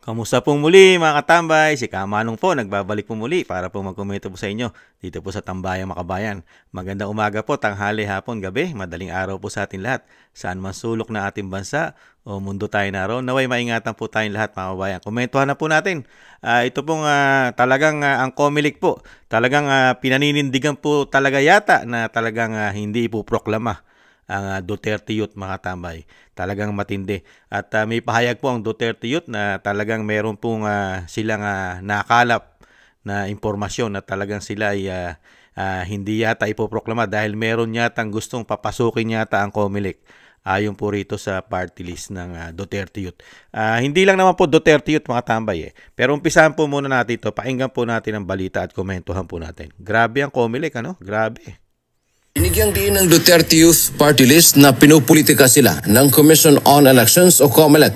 Kamusta pong muli mga katambay? Si Kamanong po, nagbabalik po muli para po magkomento po sa inyo dito po sa Tambayang Makabayan. Magandang umaga po, tanghali, hapon, gabi, madaling araw po sa atin lahat. Saan man sulok na ating bansa o mundo tayo naroon, naway maingatan po tayong lahat mga kabayan. Komentuhan na po natin. Ito pong talagang ang Comelec po, talagang pinaninindigan po talaga yata na talagang hindi ipoproklama ang Duterte Youth mga tambay. Talagang matindi. At may pahayag po ang Duterte Youth na talagang meron pong silang nakalap na impormasyon na talagang sila ay hindi yata ipoproklama dahil meron yata gustong papasukin yata ang Comelec. Ayon po rito sa party list ng Duterte Youth. Hindi lang naman po Duterte Youth mga tambay eh. Pero umpisahan po muna natin ito. Pakinggan po natin ang balita at komentuhan po natin. Grabe ang Comelec, ano? Grabe. Binigyang diin ng Duterte Youth Party List na pinupolitika sila ng Commission on Elections o COMELEC.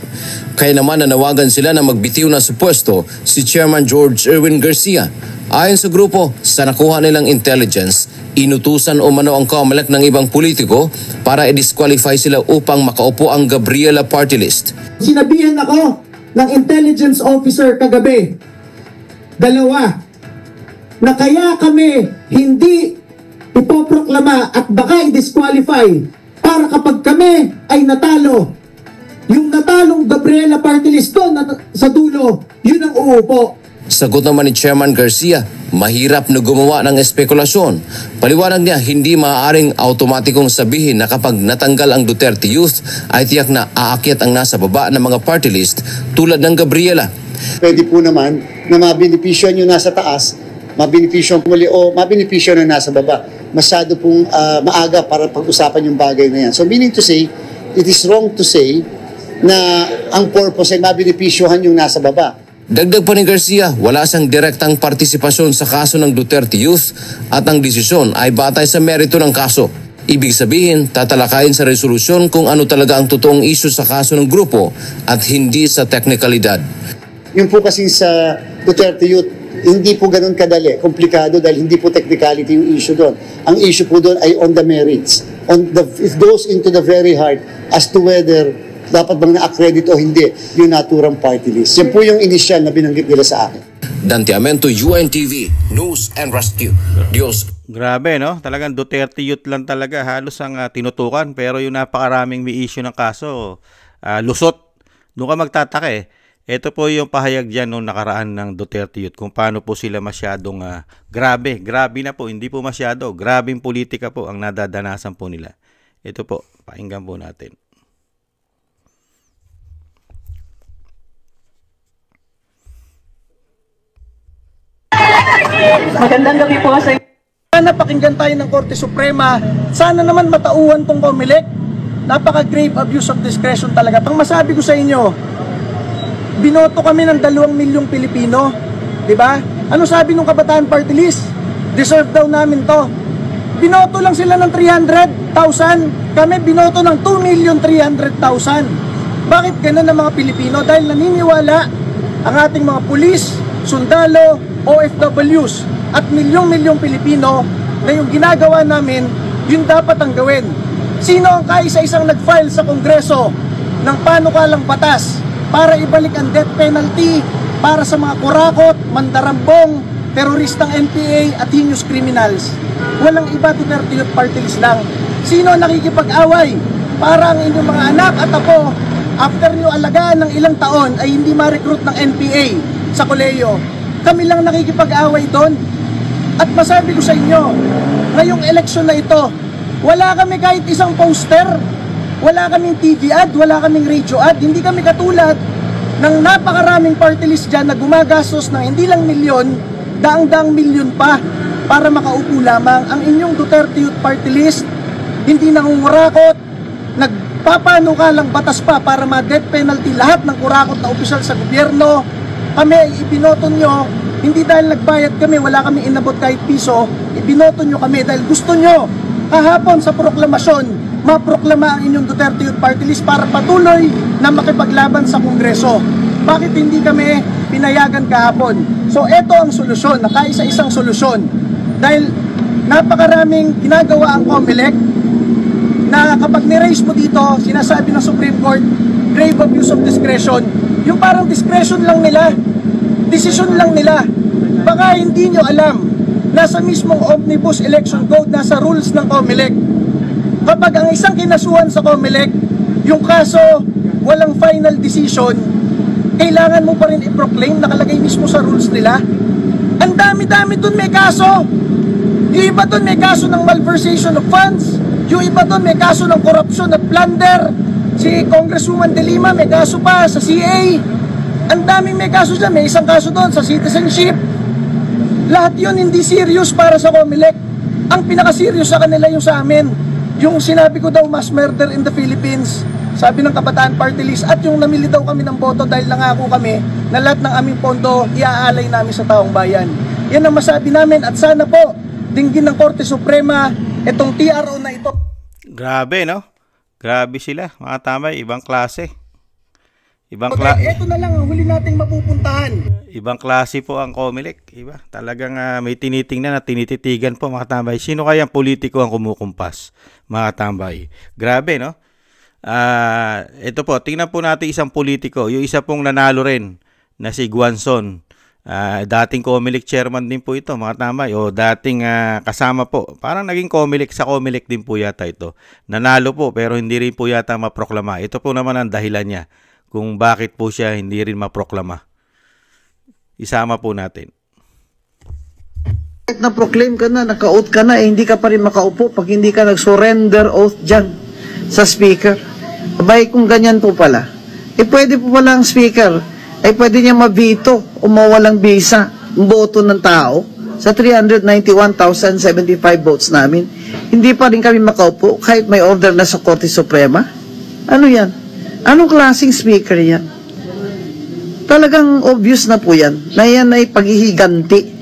Kaya naman nanawagan sila na magbitiw na sa pwesto si Chairman George Erwin Garcia. Ayon sa grupo, sa nakuha nilang intelligence, inutusan umano ang COMELEC ng ibang politiko para i-disqualify sila upang makaupo ang Gabriela Party List. Sinabihan ako ng intelligence officer kagabi, dalawa, na kaya kami hindi ipoproklama at baka i-disqualify para kapag kami ay natalo, yung natalong Gabriela Party List doon sa dulo, yun ang uupo. Sagot naman ni Chairman Garcia, mahirap na gumawa ng espekulasyon. Paliwanag niya, hindi maaaring automatikong sabihin na kapag natanggal ang Duterte Youth ay tiyak na aakyat ang nasa baba ng mga party list tulad ng Gabriela. Pwede po naman na mabenepisyon yung nasa taas, mabenepisyon muli o mabenepisyon na nasa baba. Masyado pong maaga para pag-usapan yung bagay na yan. So meaning to say, it is wrong to say na ang purpose ay mabenepisyohan yung nasa baba. Dagdag pa ni Garcia, wala siyang direktang partisipasyon sa kaso ng Duterte Youth at ang desisyon ay batay sa merito ng kaso. Ibig sabihin, tatalakayin sa resolusyon kung ano talaga ang totoong issue sa kaso ng grupo at hindi sa teknikalidad. Yung po kasi sa Duterte Youth, hindi po ganun kadali, komplikado dahil hindi po technicality yung issue doon. Ang issue po doon ay on the merits. It goes into the very heart as to whether dapat bang na-accredit o hindi yung naturang party list. Yan po yung initial na binanggit nila sa akin. Dante Amento, UNTV, News and Rescue. Diyos. Grabe, no? Talagang Duterte Youth lang talaga halos ang tinutukan. Pero yung napakaraming may issue ng kaso, lusot. Doon ka magtataka eh. Ito po yung pahayag dyan nung nakaraan ng Duterte Youth kung paano po sila masyadong grabe na po, hindi po masyado. Grabing politika po ang nadadanasan po nila. Ito po, pakinggan po natin. Magandang gabi po sa inyo. Sana pakinggan tayo ng Korte Suprema. Sana naman matauhan tong Comelec. Napaka-grave abuse of discretion talaga. Pang masabi ko sa inyo, binoto kami ng 2 milyong Pilipino. Diba? Ano sabi nung Kabataan Party List? Deserve daw namin to. Binoto lang sila ng 300,000. Kami binoto ng 2,300,000. Bakit ganun ang mga Pilipino? Dahil naniniwala ang ating mga pulis, sundalo, OFWs at milyong-milyong Pilipino na yung ginagawa namin, yun dapat ang gawin. Sino ang kaisa-isang nag-file sa Kongreso ng panukalang batas para ibalik ang death penalty para sa mga kurakot, mandarambong, teroristang NPA at heinous criminals? Walang iba, Duterte Youth Party List lang. Sino ang nakikipag-away para ang inyong mga anak at apo after nyo alagaan ng ilang taon ay hindi ma-recruit ng NPA sa kolehiyo? Kami lang nakikipag-away doon. At masabi ko sa inyo, ngayong eleksyon na ito, wala kami kahit isang poster, wala kaming TV ad, wala kaming radio ad. Hindi kami katulad ng napakaraming party list dyan na gumagastos ng hindi lang milyon, daang-daang milyon pa para makaupo lamang. Ang inyong Duterte Youth Party List, hindi nangungurakot, nagpapanukalang batas pa para ma-death penalty lahat ng kurakot na opisyal sa gobyerno. Kami ay ibinoto nyo, hindi dahil nagbayad kami, wala kami inabot kahit piso, ibinoto nyo kami dahil gusto nyo kahapon sa proklamasyon, maproklama ang inyong Duterte Youth Party List para patuloy na makipaglaban sa Kongreso. Bakit hindi kami pinayagan kahapon? So ito ang solusyon, nakaisa-isang solusyon. Dahil napakaraming ginagawa ang Comelec na kapag ni-raise mo dito, sinasabi ng Supreme Court, grave abuse of discretion. Yung parang discretion lang nila, decision lang nila. Baka hindi nyo alam, nasa mismong Omnibus Election Code, nasa rules ng COMELEC. Kapag ang isang kinasuhan sa COMELEC, yung kaso walang final decision, kailangan mo pa rin i-proclaim, nakalagay mismo sa rules nila. Ang dami-dami dun may kaso. Yung iba dun may kaso ng malversation of funds, yung iba dun may kaso ng corruption at plunder. Si Congresswoman De Lima may kaso pa sa CA. Ang daming may kaso dyan, may isang kaso doon sa citizenship. Lahat yun hindi serious para sa COMELEC. Ang pinaka-serious sa kanila yung sa amin. Yung sinabi ko daw, mass murder in the Philippines, sabi ng Kabataan Party List, at yung namili daw kami ng boto dahil nangako kami na lahat ng aming pondo iaalay namin sa taong bayan. Yan ang masabi namin, at sana po dinggin ng Korte Suprema itong TRO na ito. Grabe, no? Grabe sila, mga tambay, ibang klase. Ito na lang ang huli nating mapupuntahan. Ibang klase po ang COMELEC, iba. Talagang may tinitingnan at tinititigan po, mga tambay. Sino kaya ang politiko ang kumukumpas, mga tambay? Grabe, no? Ito po, tingnan po natin isang politiko, yung isa pong nanalo rin na si Guanzon. Dating COMELEC chairman din po ito, mga tambay, o dating kasama po. Parang naging sa COMELEC din po yata ito. Nanalo po pero hindi rin po yata maproklama. Ito po naman ang dahilan niya kung bakit po siya hindi rin maproklama. Isama po natin. Kahit na-proclaim ka na, naka-oath ka na, hindi ka pa rin makaupo pag hindi ka nag-surrender oath dyan sa speaker. Abay, kung ganyan po pala, pwede po pala ang speaker, pwede niya mabito o mawalang bisa ang boto ng tao sa 391,075 votes namin. Hindi pa rin kami makaupo kahit may order na sa Korte Suprema. Ano yan? Anong klaseng speaker yan? Talagang obvious na po yan, na yan ay paghihiganti.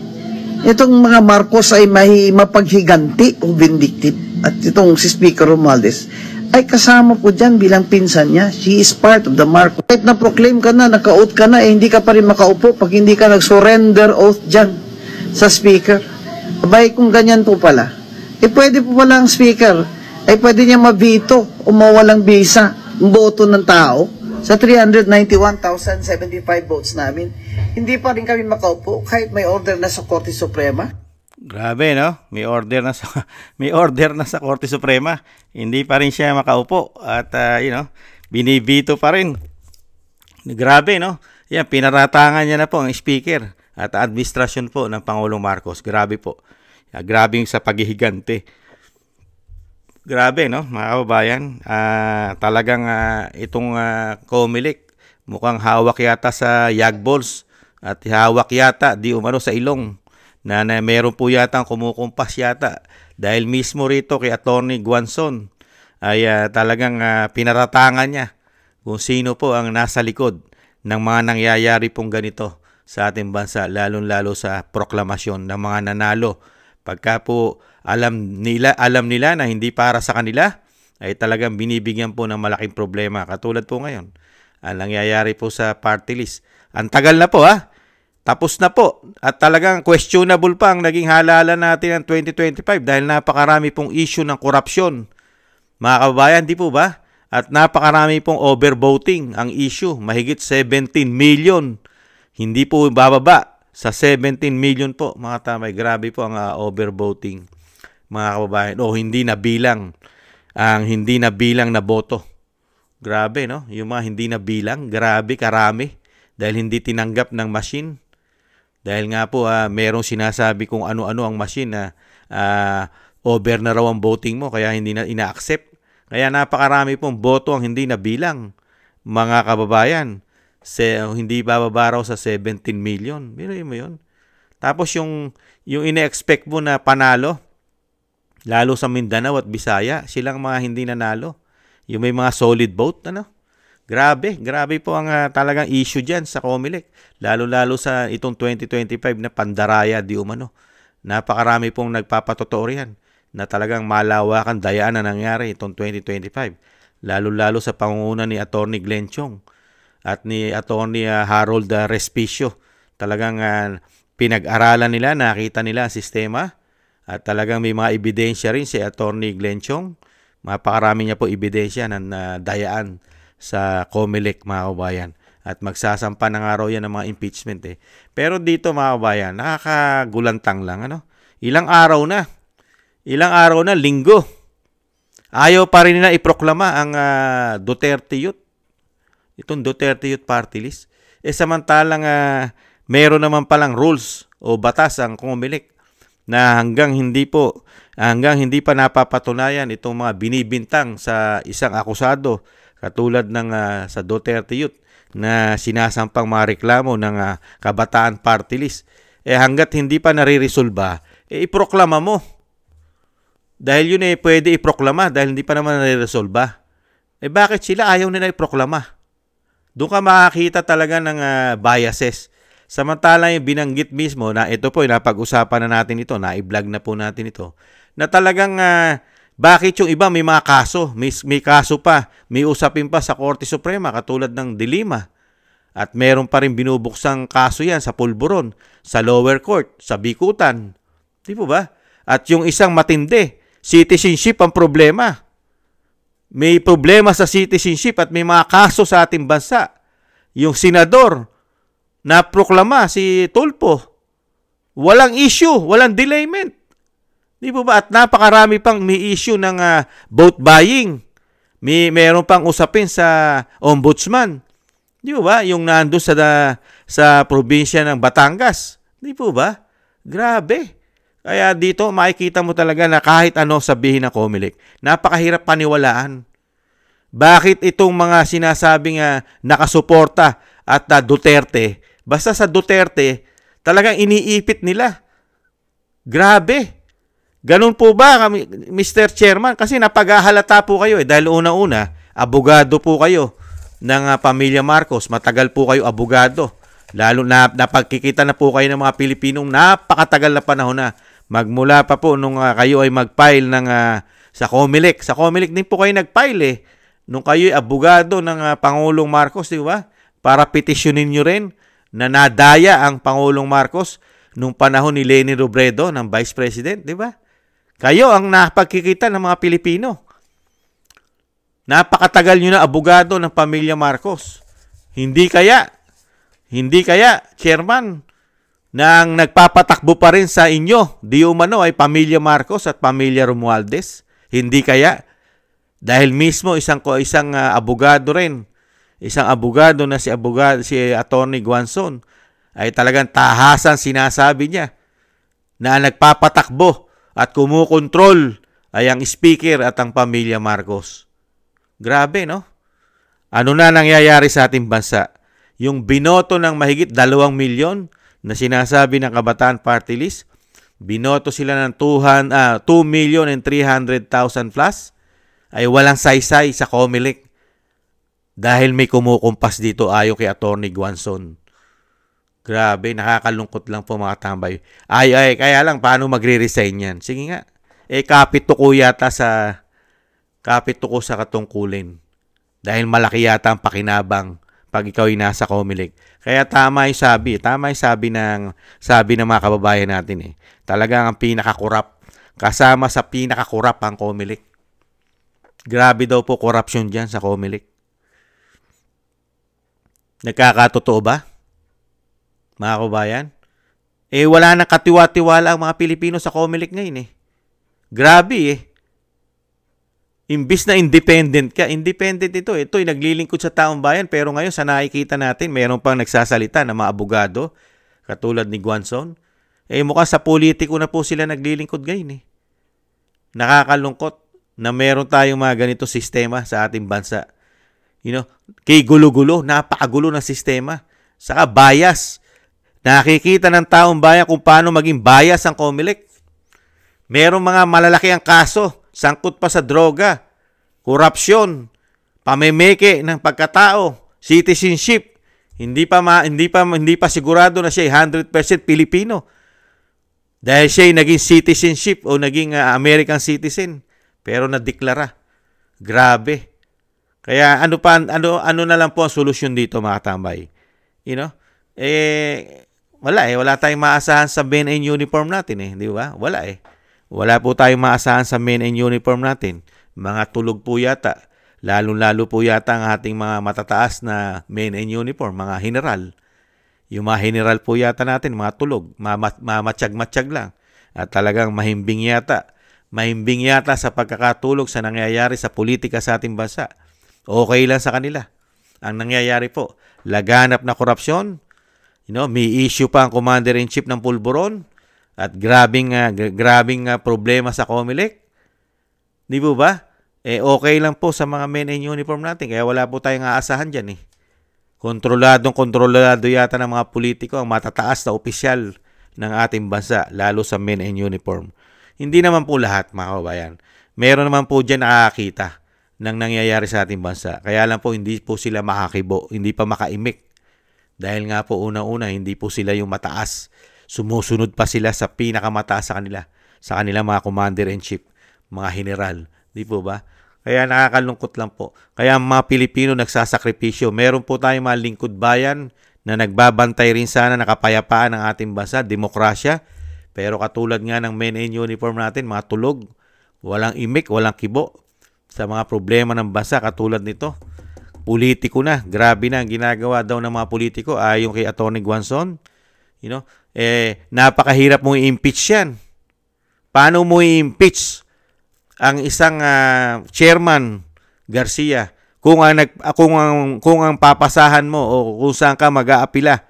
Itong mga Marcos ay mapaghiganti o vindictive. At itong si Speaker Romualdez ay kasama po dyan bilang pinsan niya. She is part of the Marcos. Kahit na-proclaim ka na, naka-oath ka na, hindi ka pa rin makaupo pag hindi ka nag-surrender oath dyan sa speaker. Abay, kung ganyan po pala, pwede po pala ang speaker, pwede niya mabito o mawalang bisa ang boto ng tao sa 391,075 votes namin. Hindi pa rin kami makaupo kahit may order na sa Korte Suprema. Grabe, no? May order na sa Korte Suprema. Hindi pa rin siya makaupo at binibito pa rin. Grabe, no? Yan, pinaratangan niya na po ang speaker at administrasyon po ng Pangulong Marcos. Grabe po. Grabe yung sa paghihigante. Grabe, no, mga kababayan. Talagang itong COMELEC mukhang hawak yata sa yagballs at hawak yata di umano sa ilong na meron po yata kumukumpas yata dahil mismo rito kay Attorney Guanzon ay talagang pinaratangan niya kung sino po ang nasa likod ng mga nangyayari pong ganito sa ating bansa, lalo sa proklamasyon ng mga nanalo. Pagka po alam nila na hindi para sa kanila, ay talagang binibigyan po ng malaking problema. Katulad po ngayon, ang nangyayari po sa party list. Ang tagal na po tapos na po. At talagang questionable pa ang naging halalan natin ng 2025 dahil napakarami pong issue ng korupsyon. Mga kababayan, di po ba? At napakarami pong overvoting ang issue. Mahigit 17 million. Hindi po bababa sa 17 million po, mga tamay. Grabe po ang overvoting, mga kababayan. O hindi nabilang na boto. Grabe, no? Yung mga hindi nabilang, grabe karami dahil hindi tinanggap ng machine. Dahil nga po merong sinasabi kung ano-ano ang machine na over na raw ang voting mo kaya hindi na ina-accept. Kaya napakarami pong boto ang hindi nabilang, mga kababayan. Hindi bababa raw sa 17 million. Biruin mo yun. Tapos yung ine-expect mo na panalo, lalo sa Mindanao at Bisaya, silang mga hindi nanalo. Yung may mga solid vote, Grabe po ang talagang issue dyan sa COMELEC. Lalo sa itong 2025 na pandaraya di umano. Napakarami pong nagpapatotoo riyan na talagang malawakan dayaan na nangyari itong 2025. Lalo sa pangunguna ni Attorney Glenn Chong at ni Attorney Harold Respicio. Talagang pinag-aralan nila, nakita nila ang sistema at talagang may mga ebidensya rin si Attorney Glenn Chong. Mapakarami niya po ebidensya ng dayaan sa COMELEC, mga kabayan. At magsasampa na nga raw yan ng mga impeachment eh. Pero dito mga kabayan, nakakagulantang lang. Ano? Ilang araw na, linggo. Ayaw pa rin nila iproklama ang Duterte Youth. Itong Duterte Youth Party List. Samantalang meron naman palang rules o batas ang COMELEC na hanggang hindi pa napapatunayan itong mga binibintang sa isang akusado katulad ng sa Duterte Youth na sinasampang mga reklamo ng Kabataan Party List. Hanggat hindi pa nare-resolba, iproklama mo. Dahil yun pwede iproklama dahil hindi pa naman nare-resolba. Bakit sila ayaw nila iproklama? Doon ka makakita talaga ng biases. Samantalang yung binanggit mismo na ito po, napag-usapan na natin ito, na-i-vlog na po natin ito, na talagang bakit yung iba may mga kaso, may kaso pa, may usapin pa sa Korte Suprema katulad ng Dilima. At meron pa rin binubuksang kaso yan sa Pulburon, sa lower court, sa Bikutan. Di po ba? At yung isang matindi, citizenship ang problema. May problema sa citizenship at may mga kaso sa ating bansa. Yung senador na proklama si Tulfo, walang issue, walang delayment. Di po ba? At napakarami pang may issue ng vote buying. Meron pang usapin sa ombudsman. Di po ba? Yung nandun sa probinsya ng Batangas. Di po ba? Grabe. Kaya dito makikita mo talaga na kahit ano sabihin ng COMELEC, napakahirap paniwalaan. Bakit itong mga sinasabing nakasuporta at Duterte, basta sa Duterte, talagang iniipit nila. Grabe. Ganun po ba, Mr. Chairman? Kasi napaghahalata po kayo dahil una-una, abogado po kayo ng pamilya Marcos. Matagal po kayo abogado. Lalo na napagkikita na po kayo ng mga Pilipinong napakatagal na panahon na. Magmula pa po nung kayo ay mag-file ng, sa COMELEC. Sa COMELEC din po kayo nag-file eh. Nung kayo ay abogado ng Pangulong Marcos, di ba? Para petisyonin nyo rin na nadaya ang Pangulong Marcos nung panahon ni Leni Robredo ng Vice President, di ba? Kayo ang napagkikita ng mga Pilipino. Napakatagal nyo na abogado ng pamilya Marcos. Hindi kaya, Chairman, na ang nagpapatakbo pa rin sa inyo, di umano ay pamilya Marcos at pamilya Romualdez? Hindi kaya? Dahil mismo isang abogado rin, isang abogado na si Attorney Guanzon, ay talagang tahasan sinasabi niya na nagpapatakbo at kumukontrol ay ang speaker at ang pamilya Marcos. Grabe, no? Ano na nangyayari sa ating bansa? Yung binoto ng mahigit 2 milyon na sinasabi ng Kabataan Party List, binoto sila ng 2,300,000 plus, ay walang saysay sa COMELEC dahil may kumukumpas dito ayo kay Attorney Guanzon. Grabe, nakakalungkot lang po mga tambay. Kaya lang, paano magre-resign yan? Sige nga. Kapit tuko yata sa katungkulin. Dahil malaki yata ang pakinabang pag ikaw ay nasa COMELEC. Kaya tama yung sabi ng mga kababayan natin eh. Talagang ang pinakakurap, kasama sa pinakakurap ang COMELEC. Grabe daw po corruption dyan sa COMELEC. Nagkakatotoo ba? Mga kababayan? Wala nang katiwa-tiwala ang mga Pilipino sa COMELEC ngayon eh. Grabe eh. Imbis na independent ka, independent ito. Ito ay naglilingkod sa taong bayan pero ngayon sa nakikita natin, mayroon pang nagsasalita na mga abogado katulad ni Guanzon. Mukhang sa politiko na po sila naglilingkod ngayon eh. Nakakalungkot na meron tayong mga ganito sistema sa ating bansa. Kay gulo-gulo, napakagulo na sistema. Saka bias. Nakikita ng taong bayan kung paano maging bias ang COMELEC. Merong mga malalaki ang kaso, sangkot pa sa droga, korupsyon, pamemeke ng pagkatao, citizenship. Hindi pa sigurado na siya 100% Pilipino. Dahil siya naging citizenship o naging American citizen, pero nadeklara. Grabe. Kaya ano na lang po ang solusyon dito mga tambay. Wala tayong maasahan sa men in uniform natin eh, di ba? Wala po tayong maasahan sa men in uniform natin. Mga tulog po yata. Lalong-lalo po yata ang ating mga matataas na men in uniform, mga general. Yung mga general po yata natin, mga tulog, mamatsyag-matsyag lang. At talagang mahimbing yata sa pagkakatulog sa nangyayari sa politika sa ating bansa. Okay lang sa kanila. Ang nangyayari po, laganap na korupsyon, may issue pa ang Commander-in-Chief ng Pulburon at grabing problema sa COMELEC. Di po ba? Okay lang po sa mga men in uniform natin, kaya wala po tayong aasahan dyan . Kontrolado yata ng mga politiko ang matataas na opisyal ng ating bansa, lalo sa men in uniform. Hindi naman po lahat, mga kababayan. Meron naman po dyan nakakita ng nangyayari sa ating bansa. Kaya lang po hindi po sila makakibo, hindi pa makaimik. Dahil nga po una-una, hindi po sila yung mataas. Sumusunod pa sila sa pinakamataas sa kanila mga commander-in-chief, mga general. Di po ba? Kaya nakakalungkot lang po. Kaya ang mga Pilipino nagsasakripisyo. Meron po tayong mga lingkod bayan na nagbabantay rin sana ng kapayapaan ng ating bansa, demokrasya. Pero katulad nga ng men in uniform natin, mga tulog, walang imik, walang kibo sa mga problema ng bansa katulad nito. Politiko na, grabe na ang ginagawa daw ng mga politiko ayon kay Atty. Guanzon. Napakahirap mong i-impeach yan. Paano mo i-impeach ang isang chairman Garcia kung ang papasahan mo o kung saan ka mag-aapila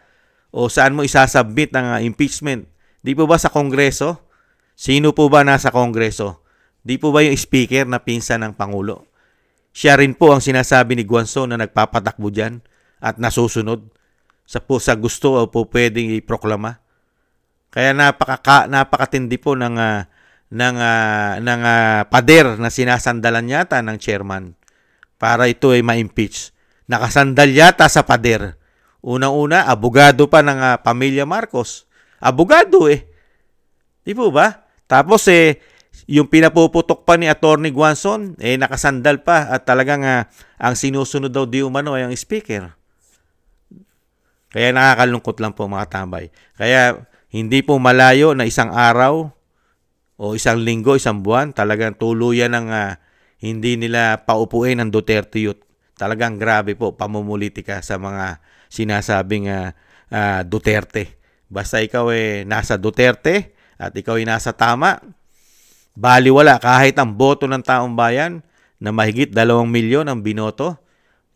o saan mo isasubmit ng impeachment? Di po ba sa Kongreso? Sino po ba nasa Kongreso? Di po ba yung speaker na pinsan ng Pangulo? Siya rin po ang sinasabi ni Guanzon na nagpapatakbo dyan at nasusunod sa gusto o po pwedeng iproklama. Kaya napakatindi po ng pader na sinasandalan yata ng chairman para ito ay ma-impeach. Nakasandal yata sa pader. Unang-una, abogado pa ng pamilya Marcos. Abogado Di po ba? Tapos yung pinapuputok pa ni Atty. Guanzon, nakasandal pa at talagang ang sinusunod daw di umano ay ang speaker. Kaya nakakalungkot lang po mga tambay. Kaya hindi po malayo na isang araw o isang linggo, isang buwan, talagang tuluyan ng hindi nila paupuin ang Duterte Youth. Talagang grabe po pamumulitika sa mga sinasabing Duterte. Basta ikaw nasa Duterte at ikaw ay nasa tama, baliwala kahit ang boto ng taong bayan na mahigit 2 milyon ang binoto,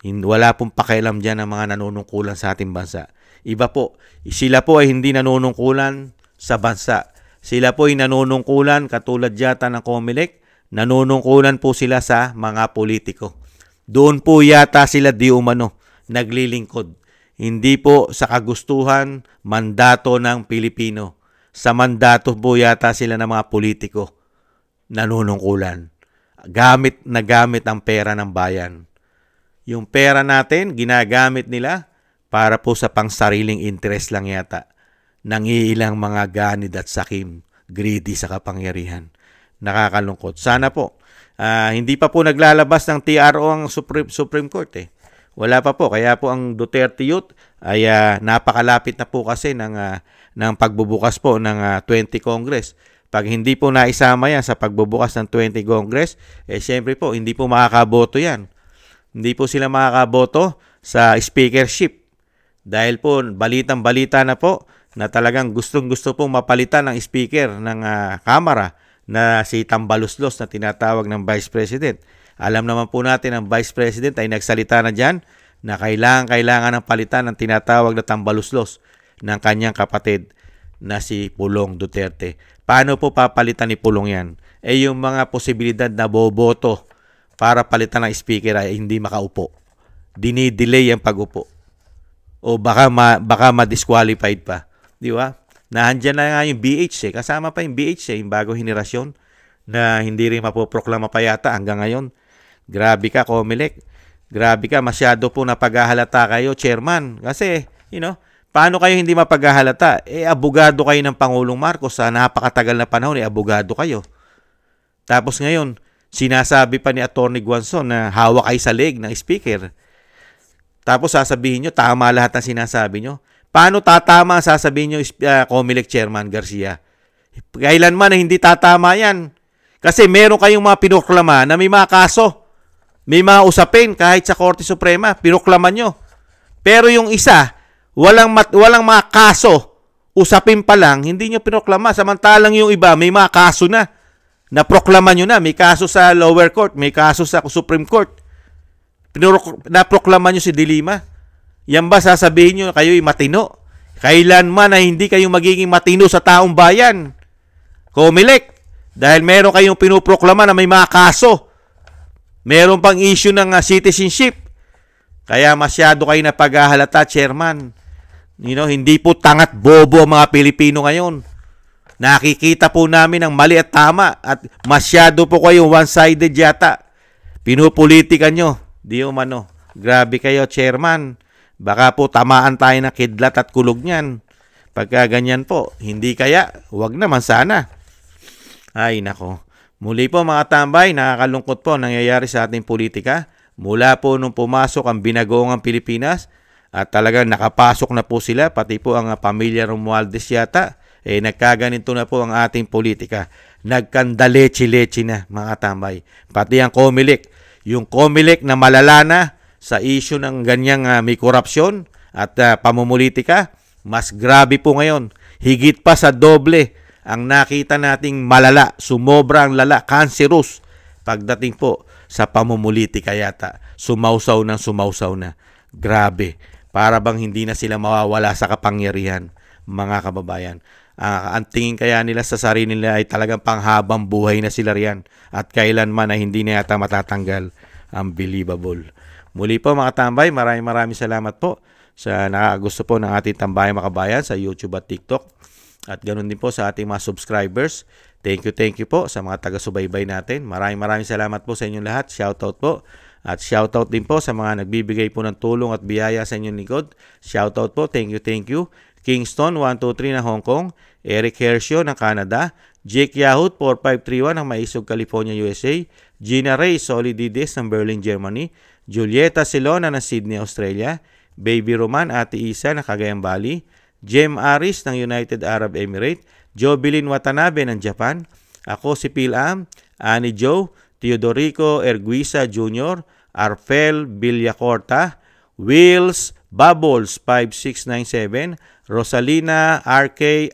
wala pong pakialam dyan ang mga nanunungkulan sa ating bansa. Iba po, sila po ay hindi nanunungkulan sa bansa. Sila po ay nanunungkulan katulad yata ng COMELEC, nanunungkulan po sila sa mga politiko. Doon po yata sila di umano naglilingkod. Hindi po sa kagustuhan, mandato ng Pilipino. Sa mandato po yata sila ng mga politiko nanunungkulan. Gamit ang pera ng bayan. Yung pera natin, ginagamit nila para po sa pangsariling interest lang yata ng ilang mga ganid at sakim, greedy sa kapangyarihan. Nakakalungkot. Sana po, hindi pa po naglalabas ng TRO ang Supreme Court Wala pa po. Kaya po ang Duterte Youth ay napakalapit na po kasi ng pagbubukas po ng 20 Congress. Pag hindi po naisama yan sa pagbubukas ng 20 Congress, siyempre po, hindi po makakaboto yan. Hindi po sila makakaboto sa speakership. Dahil po, balitang-balita na po na talagang gustong-gusto pong mapalitan ng speaker ng Kamara na si Tambaluslos na tinatawag ng Vice President. Alam naman po natin ang Vice President ay nagsalita na dyan na kailangan ng palitan ng tinatawag na Tambaluslos ng kanyang kapatid na si Pulong Duterte. Paano po papalitan ni Pulong yan? Yung mga posibilidad na boboto para palitan ng speaker ay hindi makaupo. Dinidelay ang pag-upo. O baka ma-disqualified pa. Di ba? Nahandyan na nga yung BH Kasama pa yung BH yung bagong henerasyon na hindi rin mapoproklama pa yata hanggang ngayon. Grabe ka, COMELEC. Grabe ka, masyado po napaghahalata kayo, chairman. Kasi, paano kayo hindi mapaghahalata? Abogado kayo ng Pangulong Marcos sa napakatagal na panahon, abogado kayo. Tapos ngayon, sinasabi pa ni Atty. Guanzon na hawak kayo sa leg ng speaker. Tapos sasabihin nyo, tama lahat ng sinasabi nyo. Paano tatama ang sasabihin nyo, COMELEC Chairman Garcia? Kailanman na hindi tatama yan. Kasi meron kayong mga pinoklama na may mga kaso. May mga usapin kahit sa Korte Suprema, pinuklaman nyo. Pero yung isa, walang mga kaso, usapin pa lang, hindi nyo pinoklama. Samantalang yung iba, may mga kaso na. Naproklama nyo na. May kaso sa lower court, may kaso sa Supreme Court. Naproklama nyo si Dilima. Yan ba sasabihin nyo na kayo'y matino? Kailanman na hindi kayo magiging matino sa taong bayan. Comelec, dahil meron kayong pinuproklama na may mga kaso. Meron pang issue ng citizenship. Kaya masyado kayo na paghahalata, Chairman. Hindi po tangat bobo ang mga Pilipino ngayon. Nakikita po namin ang mali at tama at masyado po kayong one-sided yata. Pinupolitika nyo. Di umano. Grabe kayo, Chairman. Baka po tamaan tayo ng kidlat at kulog niyan. Pagka ganyan po, hindi kaya, wag naman sana. Ay, nako. Muli po mga tambay, nakakalungkot po nangyayari sa ating politika. Mula po nung pumasok ang binagoongang Pilipinas at talagang nakapasok na po sila, pati po ang pamilya Romualdez yata, nagkaganito na po ang ating politika. Nagkandaleche-leche na mga tambay. Pati ang Comelec. Yung Comelec na malala na sa issue ng ganyang may korupsyon at pamumulitika, mas grabe po ngayon. Higit pa sa doble ang nakita nating malala, sumobrang lala, cancerous pagdating po sa pamumulitika yata. Sumausaw na. Grabe. Para bang hindi na sila mawawala sa kapangyarihan, mga kababayan. Ang tingin kaya nila sa sarili nila ay talagang panghabang buhay na sila riyan at kailanman na hindi na yata matatanggal. Unbelievable. Muli po mga tambay, maraming salamat po sa nakagusto po ng ating Tambayang Makabayan sa YouTube at TikTok. At ganoon din po sa ating mga subscribers. Thank you po sa mga taga-subaybay natin. Maraming salamat po sa inyong lahat. Shoutout po. At shoutout din po sa mga nagbibigay po ng tulong at biyaya sa inyong lingkod. Shoutout po. Thank you. Kingston 123 ng Hong Kong. Eric Hershio ng Canada. Jake Yahut 4531 ng Maisog, California, USA. Gina Ray Solidides ng Berlin, Germany. Julieta Silona ng Sydney, Australia. Baby Roman Ate Isa ng Cagayan Valley. Jem Aris ng United Arab Emirates, Jobilin Watanabe ng Japan, ako si Phil Am, Annie Joe, Teodorico Erguisa Jr., Arfel Villacorta, Wills Bubbles 5697, Rosalina RK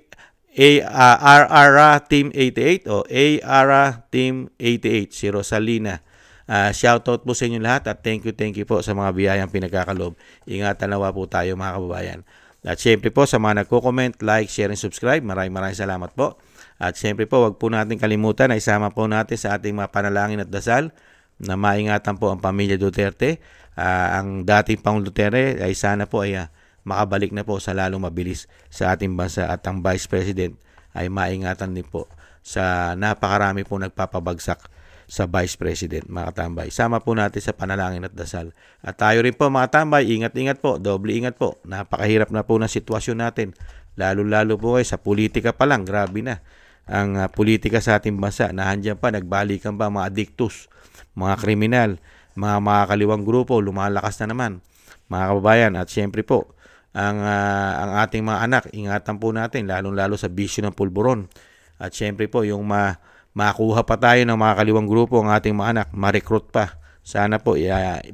ARA Team 88 o ARA Team 88, si Rosalina. Shoutout po sa inyo lahat at thank you po sa mga biyayang pinagkakalob. Ingatan nawa po tayo mga kababayan. At syempre po sa mga nagko-comment, like, share, and subscribe, maraming salamat po. At syempre po, wag po natin kalimutan na isama po natin sa ating mga panalangin at dasal na maingatan po ang pamilya Duterte. Ang dating Pangulong Duterte ay sana po ay makabalik na po sa lalong mabilis sa ating bansa at ang Vice President ay maingatan din po sa napakarami po nagpapabagsak sa Vice President, mga tambay. Sama po natin sa panalangin at dasal. At tayo rin po mga tambay, ingat po, doble ingat po. Napakahirap na po ng sitwasyon natin. Lalo po sa politika pa lang, grabe na. Ang politika sa ating bansa, nahandyan pa, nagbalikan pa mga adiktus, mga kriminal, mga kaliwang grupo, lumalakas na naman. Mga kababayan, at syempre po, ang ating mga anak, ingatan po natin, lalo sa bisyo ng pulburon. At syempre po, yung makuha pa tayo ng mga kaliwang grupo ang ating mga anak, ma-recruit pa. Sana po,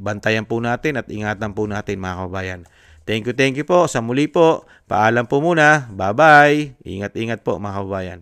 bantayan po natin at ingatan po natin mga kababayan. Thank you po. Sa muli po, paalam po muna. Bye-bye. Ingat po mga kababayan.